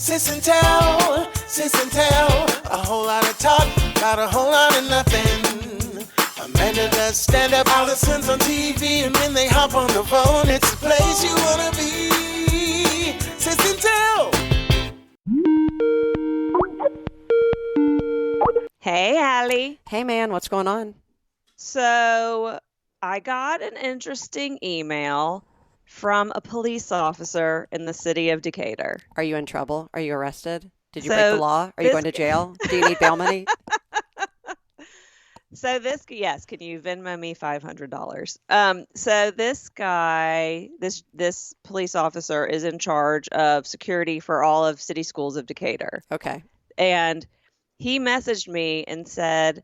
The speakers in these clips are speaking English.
Sis and Tell, a whole lot of talk, about a whole lot of nothing. Amanda does stand up, Alison's on TV, and when they hop on the phone, it's the place you wanna be. Sis and Tell. Hey, Allie. Hey, man, what's going on? So I got an interesting email from a police officer in the city of Decatur. Are you in trouble? Are you arrested? Did you So break the law? Are you going to jail? Do you need bail money? So yes, can you Venmo me $500? So this guy, this police officer is in charge of security for all of city schools of Decatur. Okay. And he messaged me and said,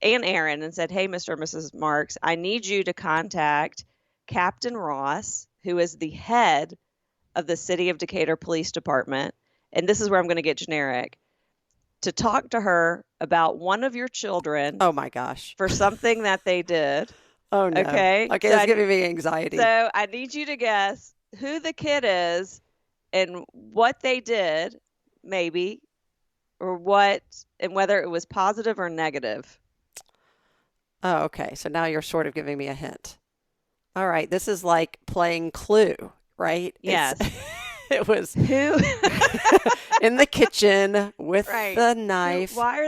and Aaron, and said, hey, Mr. and Mrs. Marks, I need you to contact Captain Ross, who is the head of the City of Decatur Police Department, and this is where I'm going to get generic, to talk to her about one of your children. Oh, my gosh. For something that they did. Oh, no. Okay? Okay, So that's giving me anxiety. So I need you to guess who the kid is and what they did, maybe, or what, and whether it was positive or negative. Oh, okay. So now you're sort of giving me a hint. All right. This is like playing Clue, right? Yes. It was Who? in the kitchen with Right. the knife. Why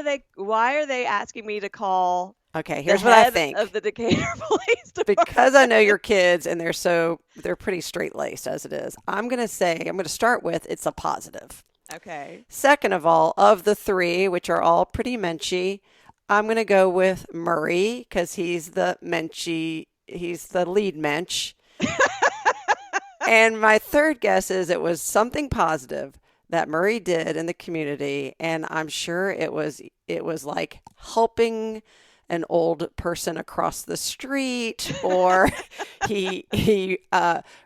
are they asking me to call Okay, here's the what I head think. of the Decatur Police Department? Because I know your kids and they're pretty straight-laced as it is. I'm going to start with it's a positive. Okay. Second of all, of the three, which are all pretty menschy, I'm going to go with Murray because he's the lead mensch. And my third guess is it was something positive that Murray did in the community, and I'm sure it was like helping an old person across the street, or he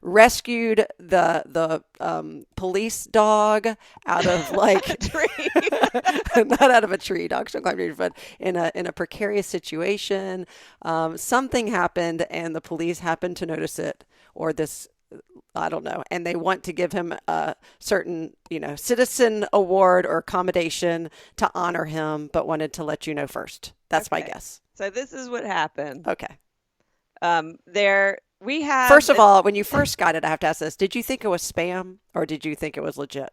rescued the police dog out of like a tree. not out of a tree. Dogs don't climb trees, but in a precarious situation. Something happened, and the police happened to notice it, or this. I don't know. And they want to give him a certain, citizen award or accommodation to honor him, but wanted to let you know first. That's my guess. So this is what happened. Okay. We have. First of all, when you first got it, I have to ask this. Did you think it was spam or did you think it was legit?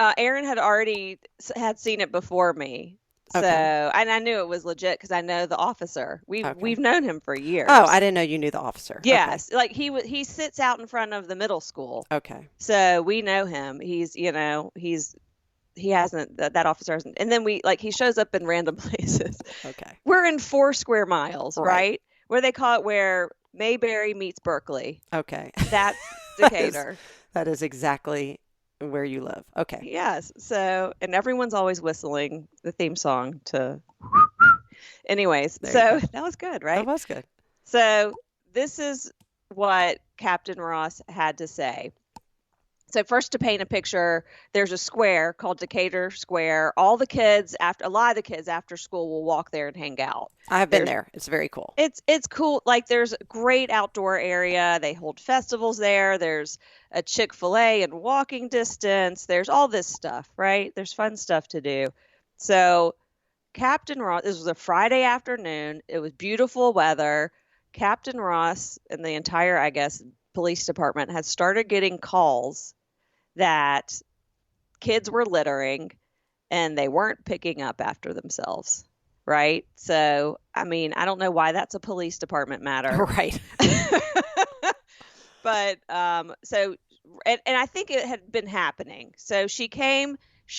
Aaron had seen it before me. So, Okay. and I knew it was legit because I know the officer. We've known him for years. Oh, I didn't know you knew the officer. Yes, like he sits out in front of the middle school. Okay. So we know him. He hasn't that officer hasn't. And then he shows up in random places. Okay. We're in 4 square miles, Right. right? Where they call it where Mayberry meets Berkeley. Okay. That's Decatur. That is exactly where you live. Okay. Yes. So, and everyone's always whistling the theme song to. Anyways, so that was good, right? That was good. So this is what Captain Ross had to say. So first, to paint a picture, there's a square called Decatur Square. A lot of the kids after school will walk there and hang out. I have been there. It's very cool. It's cool. Like there's a great outdoor area. They hold festivals there. There's a Chick-fil-A in walking distance. There's all this stuff, right? There's fun stuff to do. So Captain Ross, this was a Friday afternoon. It was beautiful weather. Captain Ross and the entire, I guess, police department had started getting calls that kids were littering and they weren't picking up after themselves, right? So, I mean, I don't know why that's a police department matter. Right. But, so, and I think it had been happening. So she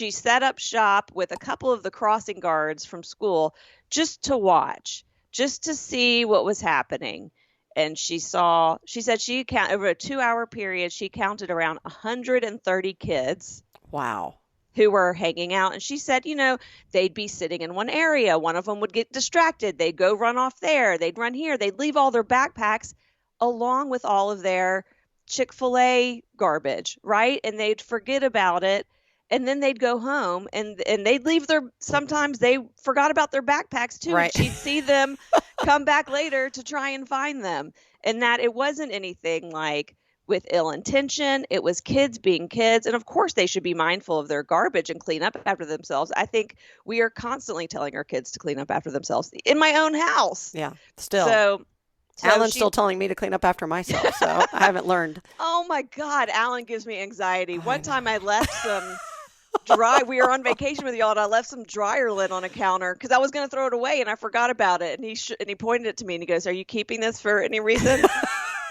set up shop with a couple of the crossing guards from school just to watch, just to see what was happening. And she said over a 2-hour period, she counted around 130 kids. Wow. Who were hanging out. And she said, they'd be sitting in one area. One of them would get distracted. They'd go run off there. They'd run here. They'd leave all their backpacks along with all of their Chick-fil-A garbage, right? And they'd forget about it. And then they'd go home and they'd leave sometimes they forgot about their backpacks too. Right. And she'd see them come back later to try and find them. And that it wasn't anything like with ill intention. It was kids being kids. And of course, they should be mindful of their garbage and clean up after themselves. I think we are constantly telling our kids to clean up after themselves in my own house. Yeah, still. So Alan's still telling me to clean up after myself, so I haven't learned. Oh my God, Alan gives me anxiety. One time I left some we were on vacation with y'all, and I left some dryer lint on a counter because I was going to throw it away, and I forgot about it. And he pointed it to me, and he goes, "Are you keeping this for any reason?"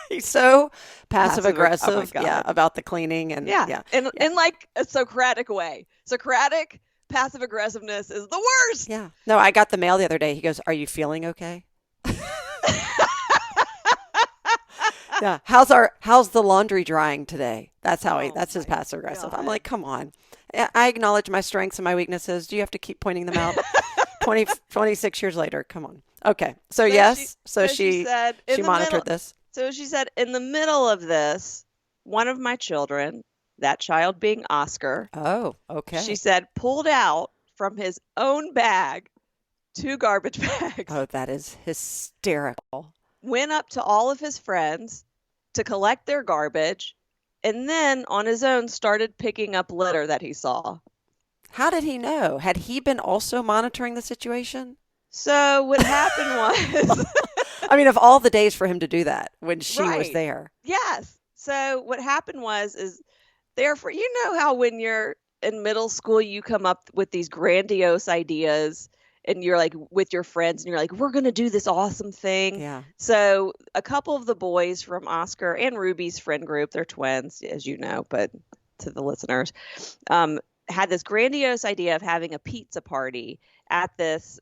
He's so passive aggressive, oh my God. yeah, about the cleaning and in like a Socratic way. Socratic passive aggressiveness is the worst. Yeah. No, I got the mail the other day. He goes, "Are you feeling okay?" Yeah. How's the laundry drying today? That's how that's his passive aggressive. I'm like, come on. I acknowledge my strengths and my weaknesses. Do you have to keep pointing them out? 26 years later. Come on. Okay. So yes. She monitored this. So she said, in the middle of this, one of my children, that child being Oscar. Oh, okay. She said, pulled out from his own bag 2 garbage bags. Oh, that is hysterical. Went up to all of his friends to collect their garbage, and then on his own started picking up litter that he saw. How did he know? Had he been also monitoring the situation? So what happened was... I mean, of all the days for him to do that when she was there. Yes. So what happened is therefore, you know how when you're in middle school, you come up with these grandiose ideas and you're like with your friends and you're like, we're going to do this awesome thing. Yeah. So a couple of the boys from Oscar and Ruby's friend group, they're twins, as you know, but to the listeners, had this grandiose idea of having a pizza party at this,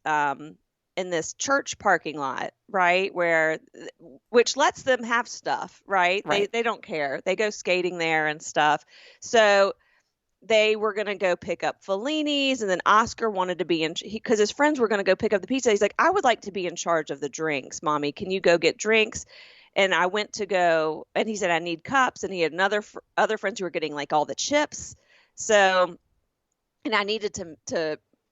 in this church parking lot, right? Which lets them have stuff, right? They don't care. They go skating there and stuff. So they were going to go pick up Fellini's, and then Oscar wanted to be because his friends were going to go pick up the pizza. He's like, I would like to be in charge of the drinks, Mommy. Can you go get drinks? And I went to go, and he said, I need cups. And he had other friends who were getting like all the chips. So, and I needed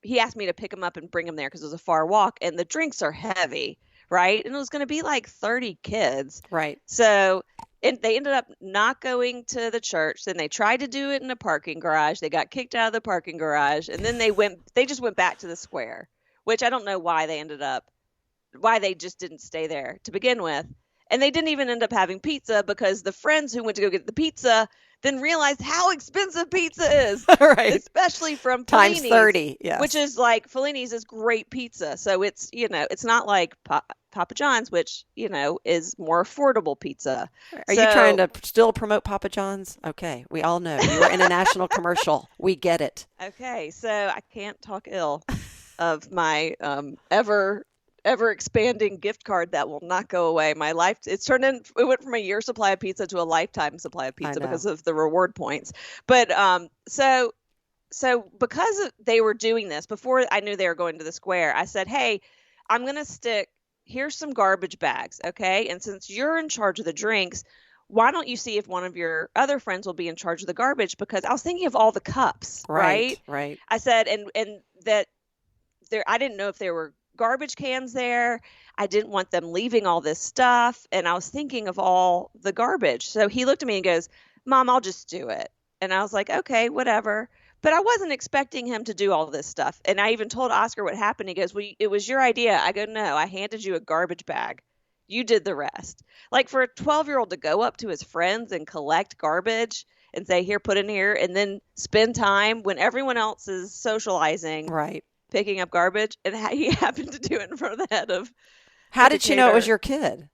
he asked me to pick him up and bring him there because it was a far walk, and the drinks are heavy, right? And it was going to be like 30 kids. Right. So they ended up not going to the church. Then they tried to do it in a parking garage. They got kicked out of the parking garage, and then they just went back to the square, which I don't know why they just didn't stay there to begin with. And they didn't even end up having pizza because the friends who went to go get the pizza then realized how expensive pizza is, right? Especially from times Fellini's, 30, yes. Which is like Fellini's is great pizza, so it's it's not like Papa John's, which is more affordable pizza. Are you trying to still promote Papa John's? Okay, we all know you were in a national commercial. We get it. Okay, so I can't talk ill of my ever expanding gift card that will not go away. My life, it went from a year supply of pizza to a lifetime supply of pizza because of the reward points. But so because they were doing this before I knew they were going to the square, I said, hey, I'm going to here's some garbage bags. Okay. And since you're in charge of the drinks, why don't you see if one of your other friends will be in charge of the garbage? Because I was thinking of all the cups, right? Right. I said, and that I didn't know if there were garbage cans there. I didn't want them leaving all this stuff. And I was thinking of all the garbage. So he looked at me and goes, Mom, I'll just do it. And I was like, okay, whatever. But I wasn't expecting him to do all this stuff. And I even told Oscar what happened. He goes, well, it was your idea. I go, no, I handed you a garbage bag. You did the rest. Like for a 12-year-old to go up to his friends and collect garbage and say, here, put in here, and then spend time when everyone else is socializing. Right. Picking up garbage, and he happened to do it in front of the head of. How did she know it was your kid?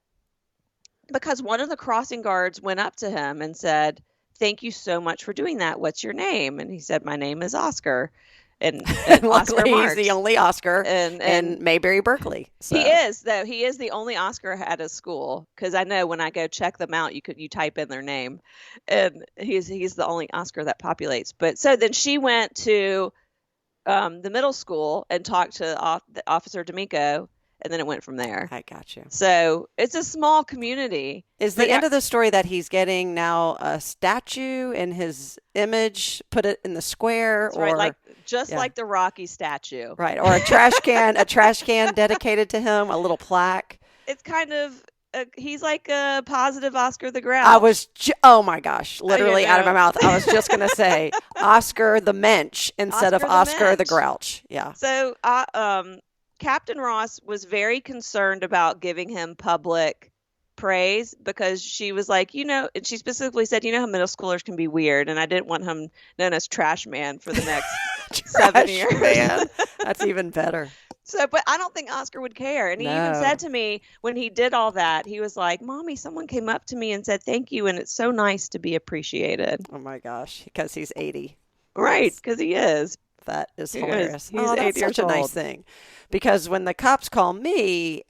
Because one of the crossing guards went up to him and said, "Thank you so much for doing that. What's your name?" And he said, "My name is Oscar." And Oscar Marks. He's the only Oscar in Mayberry, Berkeley. So. He is, though. He is the only Oscar at his school, because I know when I go check them out, you type in their name, and he's the only Oscar that populates. But so then she went to the middle school and talked to Officer D'Amico, and then it went from there. I got you. So it's a small community. Is the end of the story that he's getting now a statue in his image, put it in the square, or right, like the Rocky statue, right? Or a trash can dedicated to him, a little plaque. It's kind of he's like a positive Oscar the Grouch. Oh my gosh, literally out of my mouth. I was just going to say Oscar the Mensch instead of Oscar the Grouch. Yeah. So, Captain Ross was very concerned about giving him public praise because she was like, and she specifically said, how middle schoolers can be weird, and I didn't want him known as Trash Man for the next 7 years. Man. That's even better. So, but I don't think Oscar would care. And he even said to me when he did all that, he was like, Mommy, someone came up to me and said thank you, and it's so nice to be appreciated. Oh my gosh, because he's 80. Right, because he is. That is hilarious. He's 80 that's such a nice thing. Because when the cops call me,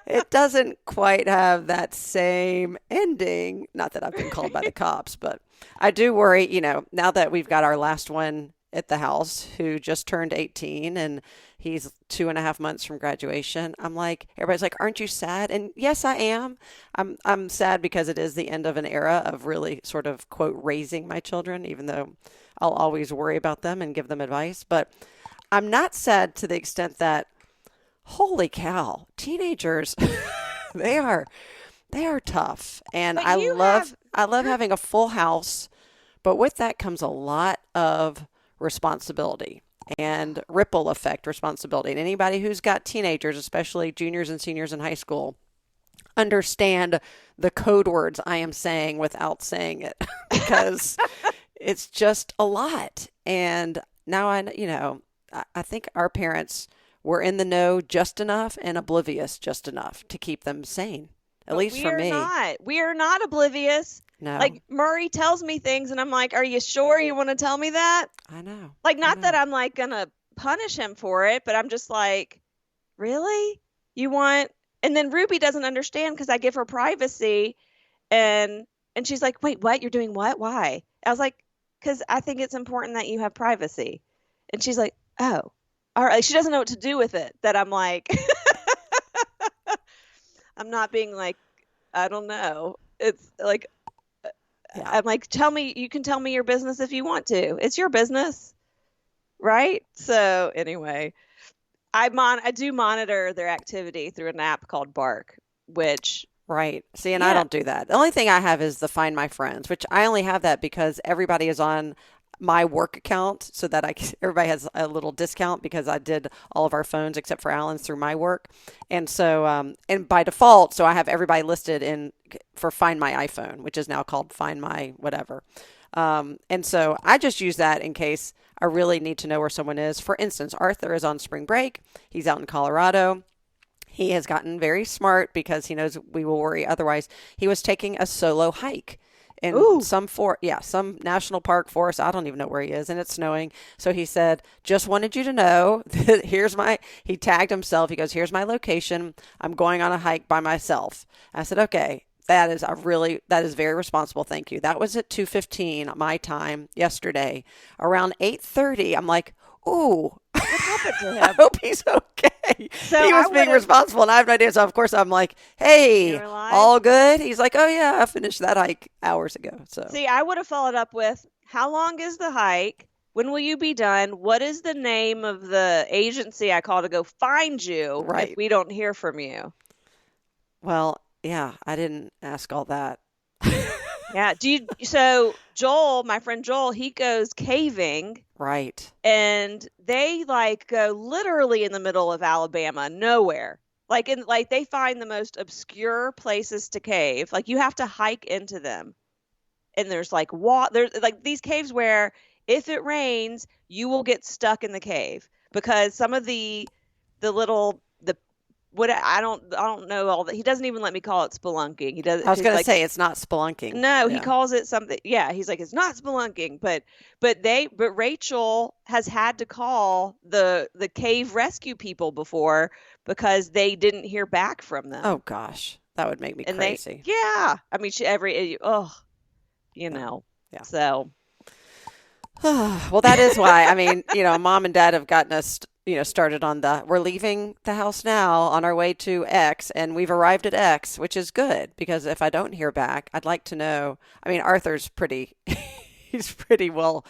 it doesn't quite have that same ending. Not that I've been called by the cops, but I do worry, now that we've got our last one at the house who just turned 18 and he's 2.5 months from graduation. I'm like, everybody's like, aren't you sad? And yes, I am. I'm sad because it is the end of an era of really sort of, quote, raising my children, even though I'll always worry about them and give them advice. But I'm not sad to the extent that, holy cow, teenagers, they are tough. And I love having a full house, but with that comes a lot of responsibility and ripple effect responsibility. And anybody who's got teenagers, especially juniors and seniors in high school, understand the code words I am saying without saying it because it's just a lot. And now I think our parents were in the know just enough and oblivious just enough to keep them sane. At least for me. We are not oblivious. No. Like Murray tells me things and I'm like, are you sure you want to tell me that? I know. Like, not that I'm like going to punish him for it, but I'm just like, really? You want? And then Ruby doesn't understand because I give her privacy and she's like, wait, what? You're doing what? Why? I was like, because I think it's important that you have privacy. And she's like, oh, all right. She doesn't know what to do with it. That I'm like, I'm not being like, I don't know. It's like, yeah. I'm like, you can tell me your business if you want to. It's your business. Right? So anyway, I do monitor their activity through an app called Bark, which... Right. See, and I don't do that. The only thing I have is the Find My Friends, which I only have that because everybody is on my work account so that everybody has a little discount because I did all of our phones except for Alan's through my work. And so, and by default, so I have everybody listed for Find My iPhone, which is now called Find My whatever. And so I just use that in case I really need to know where someone is. For instance, Arthur is on spring break. He's out in Colorado. He has gotten very smart because he knows we will worry otherwise. He was taking a solo hike in some national park forest. I don't even know where he is, and it's snowing. So he said, just wanted you to know that he tagged himself. He goes, here's my location. I'm going on a hike by myself. I said, okay, that is very responsible. Thank you. That was at 2:15 my time yesterday. Around 8:30, I'm like, ooh, what happened to him? I hope he's okay. So he was being responsible, and I have no idea. So, of course, I'm like, hey, all good? He's like, oh, yeah, I finished that hike hours ago. So, see, I would have followed up with, how long is the hike? When will you be done? What is the name of the agency I call to go find you if we don't hear from you? Well, yeah, I didn't ask all that. Yeah. So Joel, my friend Joel, he goes caving. Right. And they go literally in the middle of Alabama, nowhere. They find the most obscure places to cave. Like, you have to hike into them. And there's there's these caves where if it rains, you will get stuck in the cave because some of the I don't know all that. He doesn't even let me call it spelunking. He does. I was going to say it's not spelunking. No, he calls it something. Yeah, he's like, it's not spelunking. But Rachel has had to call the cave rescue people before because they didn't hear back from them. Oh gosh, that would make me crazy. I mean, Yeah. So. Well, that is why. I mean, Mom and Dad have gotten us, started on we're leaving the house now on our way to X, and we've arrived at X, which is good because if I don't hear back, I'd like to know. I mean, Arthur's pretty, he's pretty well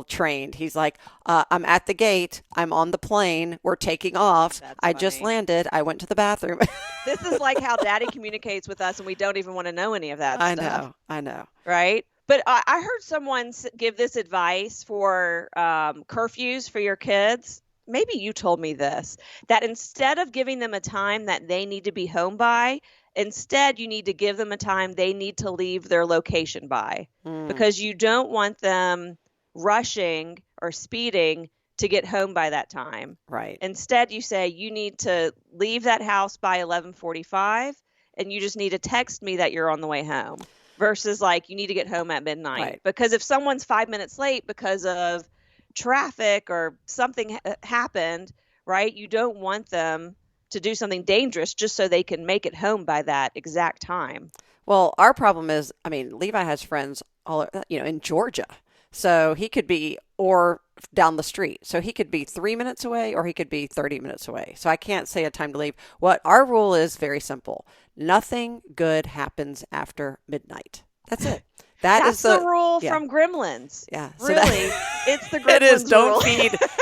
trained. He's like, I'm at the gate. I'm on the plane. We're taking off. That's I just funny. landed. I went to the bathroom. This is like how Daddy communicates with us, and we don't even want to know any of that stuff. I know. Right? But I heard someone give this advice for curfews for your kids. Maybe you told me this, that instead of giving them a time that they need to be home by, instead you need to give them a time they need to leave their location by, because you don't want them rushing or speeding to get home by that time. Right. Instead, you say you need to leave that house by 11:45, and you just need to text me that you're on the way home, versus like you need to get home at midnight. Right. Because if someone's 5 minutes late because of traffic or something happened, right, you don't want them to do something dangerous just so they can make it home by that exact time. Well, our problem is, I mean, Levi has friends all, in Georgia. So he could be, or down the street. So he could be 3 minutes away or he could be 30 minutes away. So I can't say a time to leave. What our rule is very simple. Nothing good happens after midnight. That's it. That's the rule from Gremlins. Yeah. So really, it's the Gremlins it is. rule.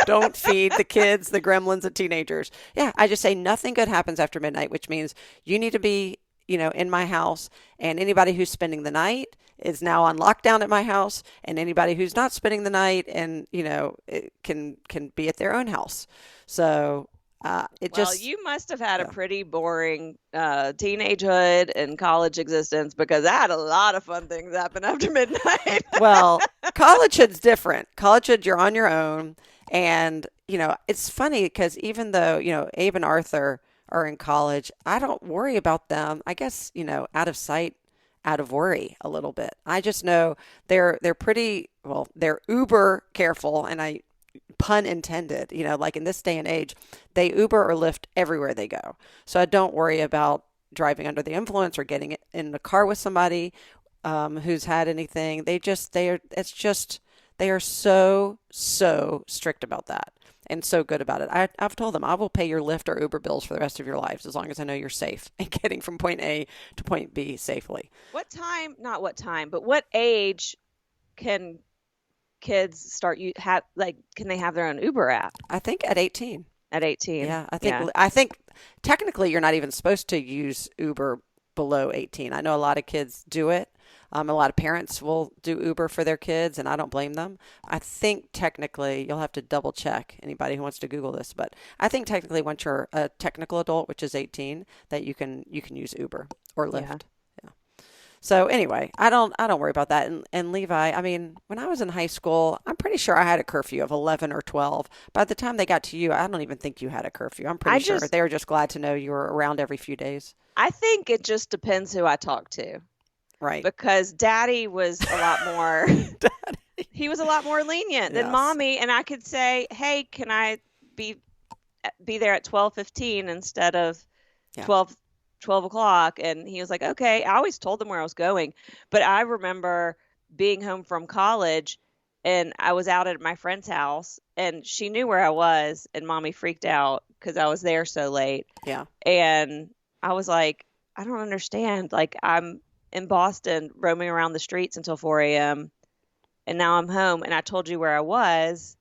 Don't feed the kids, the gremlins, the teenagers. Yeah. I just say nothing good happens after midnight, which means you need to be, in my house, and anybody who's spending the night is now on lockdown at my house, and anybody who's not spending the night and, it can be at their own house. So you must have had a pretty boring teenagehood and college existence, because I had a lot of fun things happen after midnight. Well, collegehood's different. Collegehood, you're on your own. And, it's funny because even though, Abe and Arthur are in college, I don't worry about them. I guess, out of sight, out of worry a little bit. I just know they're pretty, they're uber careful, and pun intended, like in this day and age, they Uber or Lyft everywhere they go. So I don't worry about driving under the influence or getting in the car with somebody who's had anything. They are so strict about that and so good about it. I've told them I will pay your Lyft or Uber bills for the rest of your lives as long as I know you're safe and getting from point A to point B safely. But what age can kids can they have their own Uber app? I think at 18. At 18. Yeah, I think technically you're not even supposed to use Uber below 18. I know a lot of kids do it. A lot of parents will do Uber for their kids, and I don't blame them. I think technically, you'll have to double check, anybody who wants to Google this, but I think technically once you're a technical adult, which is 18, that you can use Uber or Lyft. Yeah. So anyway, I don't worry about that. And Levi, I mean, when I was in high school, I'm pretty sure I had a curfew of 11 or 12. By the time they got to you, I don't even think you had a curfew. I'm pretty sure they were just glad to know you were around every few days. I think it just depends who I talk to. Right. Because Daddy was a lot more he was a lot more lenient than Mommy, and I could say, "Hey, can I be there at 12:15 instead of 12 o'clock?" And he was like, "Okay." I always told them where I was going. But I remember being home from college, and I was out at my friend's house, and she knew where I was, and Mommy freaked out because I was there so late. Yeah. And I was like, "I don't understand. Like, I'm in Boston roaming around the streets until 4 a.m. and now I'm home, and I told you where I was,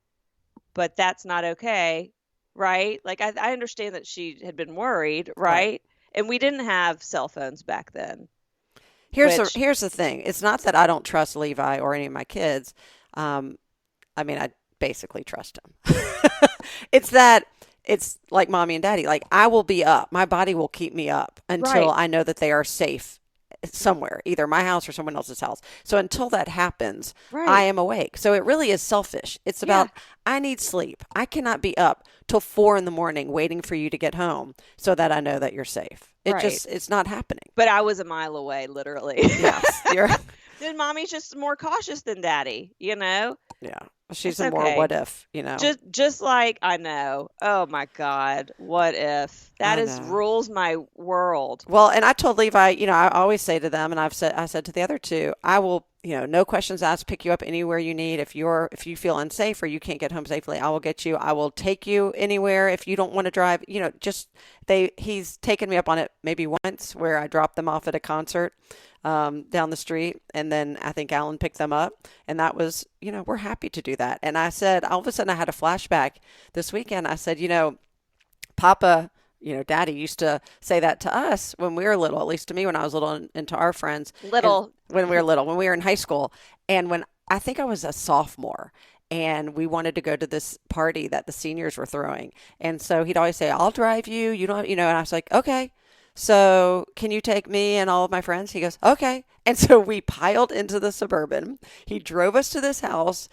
but that's not okay." Right? Like, I understand that she had been worried, right? And we didn't have cell phones back then. Here's the thing. It's not that I don't trust Levi or any of my kids. I mean, I basically trust him. It's that it's like Mommy and Daddy. Like, I will be up. My body will keep me up until I know that they are safe somewhere, either my house or someone else's house. So until that happens, I am awake. So it really is selfish. It's about, I need sleep. I cannot be up till 4 a.m. waiting for you to get home so that I know that you're safe. It's not happening. But I was a mile away, literally. Yes. Then Mommy's just more cautious than Daddy, Yeah. She's a more what if, Just like, I know. Oh my God. What if? That rules my world. Well, and I told Levi, I always say to them, and I said to the other two, I will, no questions asked, pick you up anywhere you need. If you feel unsafe or you can't get home safely, I will get you. I will take you anywhere. If you don't want to drive, he's taken me up on it maybe once where I dropped them off at a concert. down the street. And then I think Alan picked them up. And that was, we're happy to do that. And I said, all of a sudden I had a flashback this weekend. I said, Papa, Daddy used to say that to us when we were little, at least to me when I was little, and to our friends. When we were little, when we were in high school. And when I think I was a sophomore, and we wanted to go to this party that the seniors were throwing. And so he'd always say, I'll drive you. You don't, and I was like, okay. So can you take me and all of my friends? He goes, okay. And so we piled into the Suburban. He drove us to this house.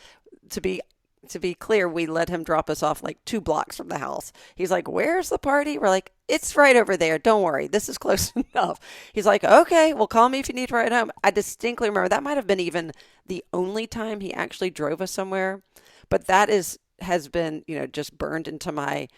To be clear, we let him drop us off like 2 blocks from the house. He's like, where's the party? We're like, it's right over there. Don't worry. This is close enough. He's like, okay, well, call me if you need to ride home. I distinctly remember that might have been even the only time he actually drove us somewhere. But that has been, just burned into my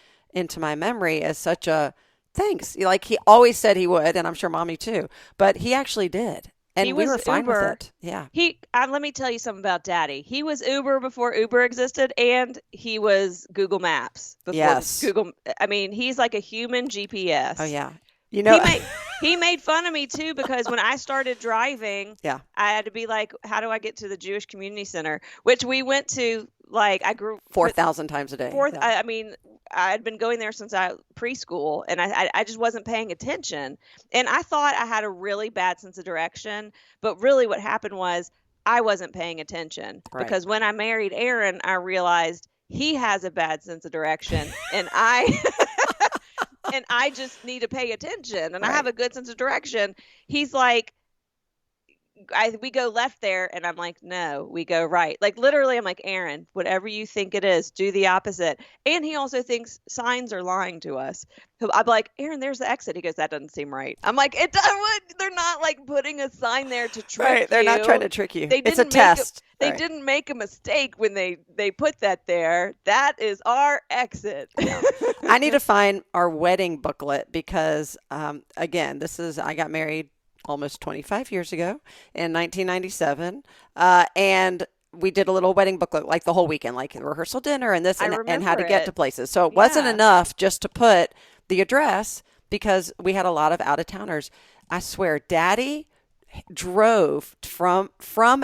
memory as such a thanks. Like he always said he would, and I'm sure Mommy too, but he actually did. And we were fine with it. Yeah. Let me tell you something about Daddy. He was Uber before Uber existed, and he was Google Maps before Google. I mean, he's like a human GPS. Oh yeah. He made fun of me too, because when I started driving, I had to be like, how do I get to the Jewish Community Center, which we went to, like, I grew 4,000 times a day. I mean, I had been going there since preschool, and I just wasn't paying attention. And I thought I had a really bad sense of direction, but really what happened was I wasn't paying attention. Right. Because when I married Aaron, I realized he has a bad sense of direction, and and I just need to pay attention, and I have a good sense of direction. He's like, we go left there, and I'm like, no, we go right. Like, literally, I'm like, Aaron, whatever you think it is, do the opposite. And he also thinks signs are lying to us. So I'm like, Aaron, there's the exit. He goes, that doesn't seem right. I'm like, they're not like putting a sign there to trick you. Right, they're not trying to trick you. It's a test. They didn't make a mistake when they put that there. That is our exit. I need to find our wedding booklet because, again, I got married almost 25 years ago in 1997. And we did a little wedding booklet, like the whole weekend, like the rehearsal dinner and this and how to get to places. So it wasn't enough just to put the address because we had a lot of out-of-towners. I swear, Daddy drove from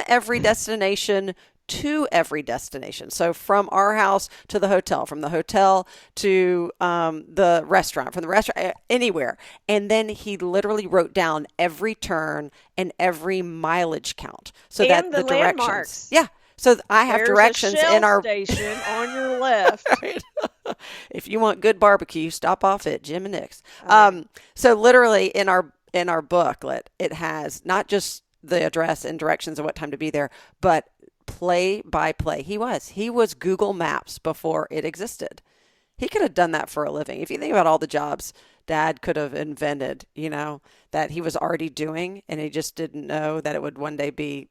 every destination to every destination. So from our house to the hotel, from the hotel to the restaurant, from the restaurant, anywhere. And then he literally wrote down every turn and every mileage count. So that the directions. Landmarks. Yeah. So I have directions in our station on your left. Right. If you want good barbecue, stop off at Jim and Nick's. So literally in our booklet, it has not just the address and directions and what time to be there, but play by play. He was Google Maps before it existed. He could have done that for a living. If you think about all the jobs Dad could have invented, that he was already doing, and he just didn't know that it would one day be,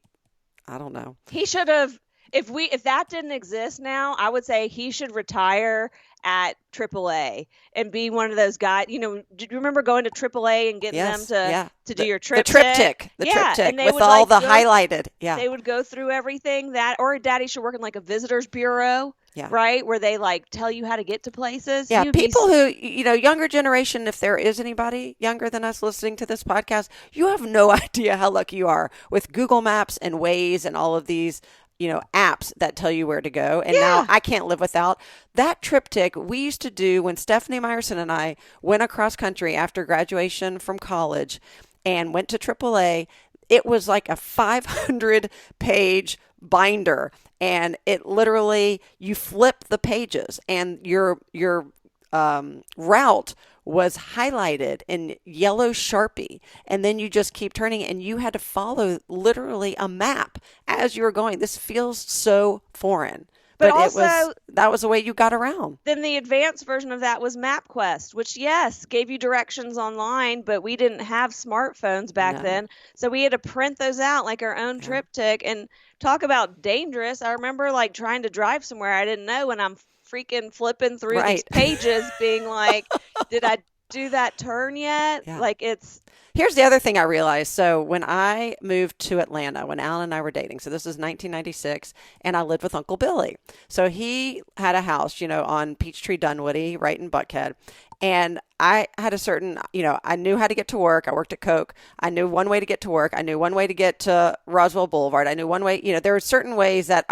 I don't know. He should have, if that didn't exist now, I would say he should retire at AAA and be one of those guys. Do you remember going to AAA and getting them to do your triptych? The triptych with all the highlighted. Yeah. They would go through everything or Daddy should work in like a visitor's bureau. Yeah. Right? Where they like tell you how to get to places. Yeah. People who, younger generation, if there is anybody younger than us listening to this podcast, you have no idea how lucky you are with Google Maps and Waze and all of these apps that tell you where to go. And now I can't live without that triptych we used to do when Stephanie Meyerson and I went across country after graduation from college and went to AAA. It was like a 500-page binder, and it literally, you flip the pages and your route was highlighted in yellow Sharpie, and then you just keep turning, and you had to follow literally a map as you were going. This feels so foreign, but also, that was the way you got around. Then the advanced version of that was MapQuest, which gave you directions online, but we didn't have smartphones back then, so we had to print those out like our own triptych. And talk about dangerous. I remember like trying to drive somewhere I didn't know, and I'm freaking flipping through these pages being like, did I do that turn yet? Yeah. Like Here's the other thing I realized. So when I moved to Atlanta, when Alan and I were dating, so this was 1996, and I lived with Uncle Billy. So he had a house, on Peachtree Dunwoody, right in Buckhead. And I had a certain, I knew how to get to work. I worked at Coke. I knew one way to get to work. I knew one way to get to Roswell Boulevard. I knew one way, there were certain ways that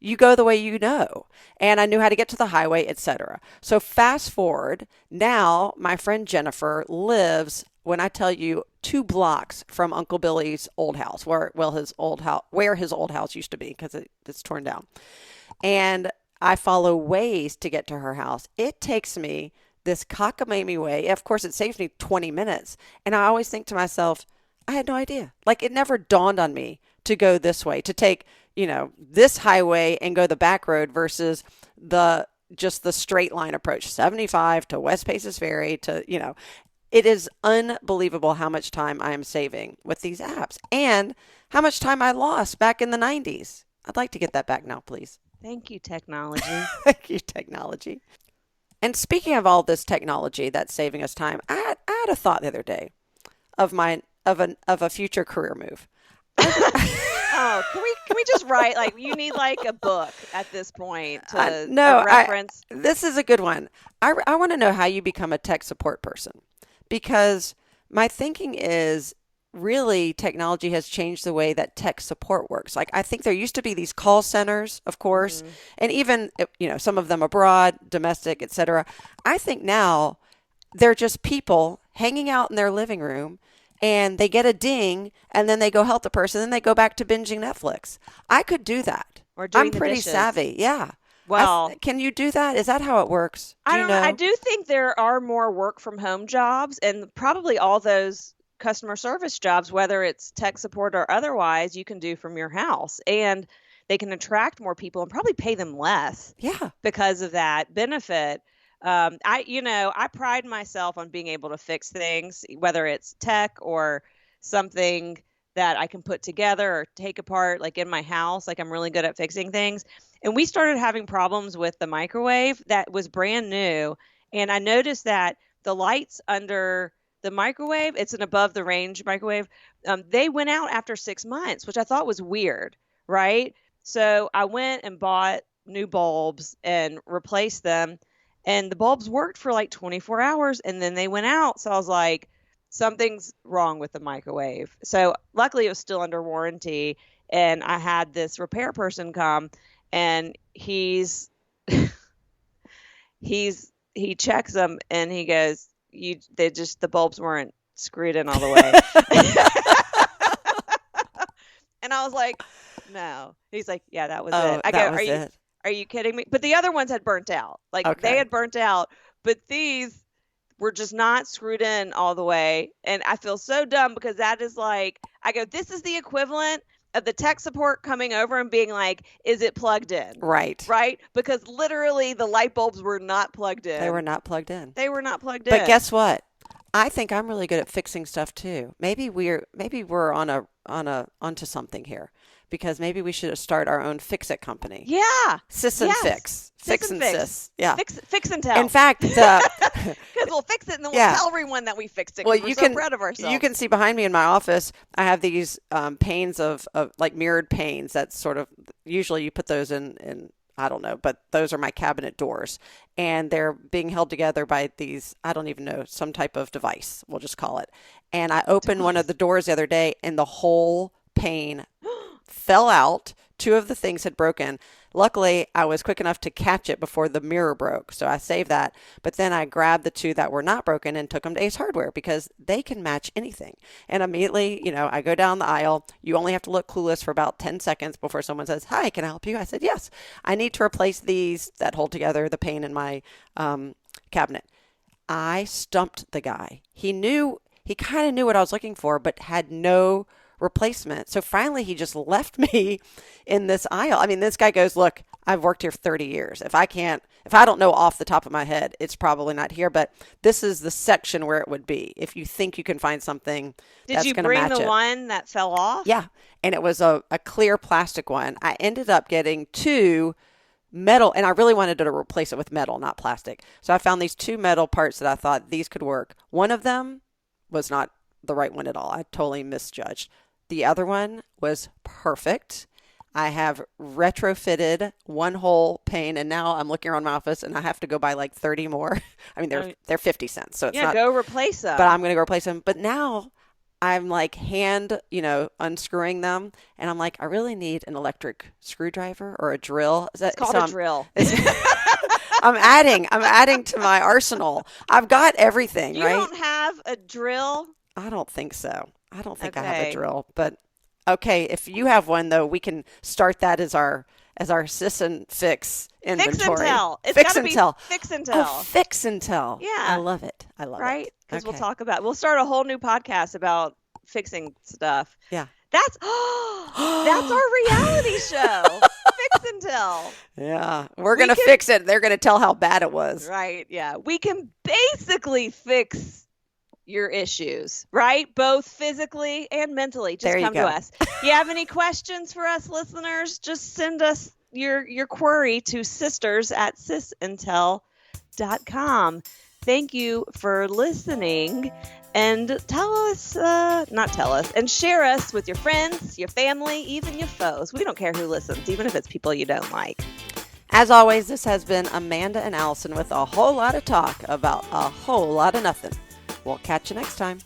you go the way you know. And I knew how to get to the highway, etc. So fast forward, now my friend Jennifer lives, when I tell you, 2 blocks from Uncle Billy's old house, where his old house used to be, because it's torn down. And I follow ways to get to her house. It takes me this cockamamie way. Of course, it saves me 20 minutes. And I always think to myself, I had no idea. Like, it never dawned on me to go this way, to take, this highway and go the back road versus just the straight line approach, 75 to West Paces Ferry to, it is unbelievable how much time I am saving with these apps and how much time I lost back in the 90s. I'd like to get that back now, please. Thank you, technology. Thank you, technology. And speaking of all this technology that's saving us time, I had a thought the other day of a future career move. Oh, can we just write, like, you need like a book at this point to no, reference? This is a good one. I want to know how you become a tech support person, because my thinking is really technology has changed the way that tech support works. Like, I think there used to be these call centers, of course, and even, some of them abroad, domestic, etc. I think now they're just people hanging out in their living room, and they get a ding, and then they go help the person, and then they go back to binging Netflix. I could do that. Or doing I'm the pretty dishes. savvy. Yeah. Well, can you do that? Is that how it works? I don't know. I do think there are more work from home jobs, and probably all those customer service jobs, whether it's tech support or otherwise, you can do from your house, and they can attract more people and probably pay them less. Yeah. Because of that benefit. I pride myself on being able to fix things, whether it's tech or something that I can put together or take apart, like in my house. Like, I'm really good at fixing things. And we started having problems with the microwave that was brand new. And I noticed that the lights under the microwave, it's an above the range microwave, they went out after 6 months, which I thought was weird, right? So I went and bought new bulbs and replaced them. And the bulbs worked for like 24 hours, and then they went out. So I was like, something's wrong with the microwave. So luckily it was still under warranty. And I had this repair person come, and he checks them, and he goes, the bulbs weren't screwed in all the way. And I was like, no. He's like, yeah, that was it. I go, are you kidding me? But the other ones had burnt out. Like, they had burnt out, but these were just not screwed in all the way. And I feel so dumb, because that is like, I go, this is the equivalent of the tech support coming over and being like, is it plugged in? Right. Right? Because literally the light bulbs were not plugged in. They were not plugged in. But guess what? I think I'm really good at fixing stuff too. Maybe we're onto something here, because maybe we should start our own fix-it company. Yeah. Sis and Fix. Fix and Sis. Yeah. Fix and tell. In fact, because we'll fix it, and then we'll tell everyone that we fixed it. Well, we're so proud of ourselves. You can see behind me in my office, I have these panes of like mirrored panes. That's sort of, usually you put those in I don't know, but those are my cabinet doors, and they're being held together by these, I don't even know, some type of device, we'll just call it. And I opened one of the doors the other day, and the whole pane fell out. 2 of the things had broken. Luckily, I was quick enough to catch it before the mirror broke, so I saved that. But then I grabbed the 2 that were not broken and took them to Ace Hardware, because they can match anything. And immediately, I go down the aisle. You only have to look clueless for about 10 seconds before someone says, "Hi, can I help you?" I said, "Yes, I need to replace these that hold together the pane in my cabinet." I stumped the guy. He kind of knew what I was looking for, but had no replacement. So finally, he just left me in this aisle. I mean, this guy goes, "Look, I've worked here for 30 years. If I don't know off the top of my head, it's probably not here, but this is the section where it would be if you think you can find something that's going to match it." Did you bring the one that fell off? Yeah. And it was a clear plastic one. I ended up getting 2 metal, and I really wanted to replace it with metal, not plastic. So I found these 2 metal parts that I thought these could work. One of them was not the right one at all. I totally misjudged. The other one was perfect. I have retrofitted one whole pane, and now I'm looking around my office, and I have to go buy like 30 more. I mean, they're 50 cents, so it's not. Go replace them. But I'm going to go replace them. But now I'm like unscrewing them, and I'm like, I really need an electric screwdriver or a drill. It's called a drill. I'm adding to my arsenal. I've got everything, You right? don't have a drill? I don't think so. I don't think I have a drill, but okay, if you have one though, we can start that as our Sis and Fix inventory. Fix and tell. It's Fix gotta and be tell. Fix and tell. Oh, fix and tell. Yeah. I love it. I love it. Right? Because Okay. we'll start a whole new podcast about fixing stuff. Yeah. That's our reality show. Fix and tell. Yeah. We're going to fix it. They're going to tell how bad it was. Right. Yeah. We can basically fix your issues, right? Both physically and mentally. Just come to us. You have any questions for us listeners? Just send us your query to sisters@sisandtell.com. Thank you for listening, and and share us with your friends, your family, even your foes. We don't care who listens, even if it's people you don't like. As always, this has been Amanda and Allison with a whole lot of talk about a whole lot of nothing. We'll catch you next time.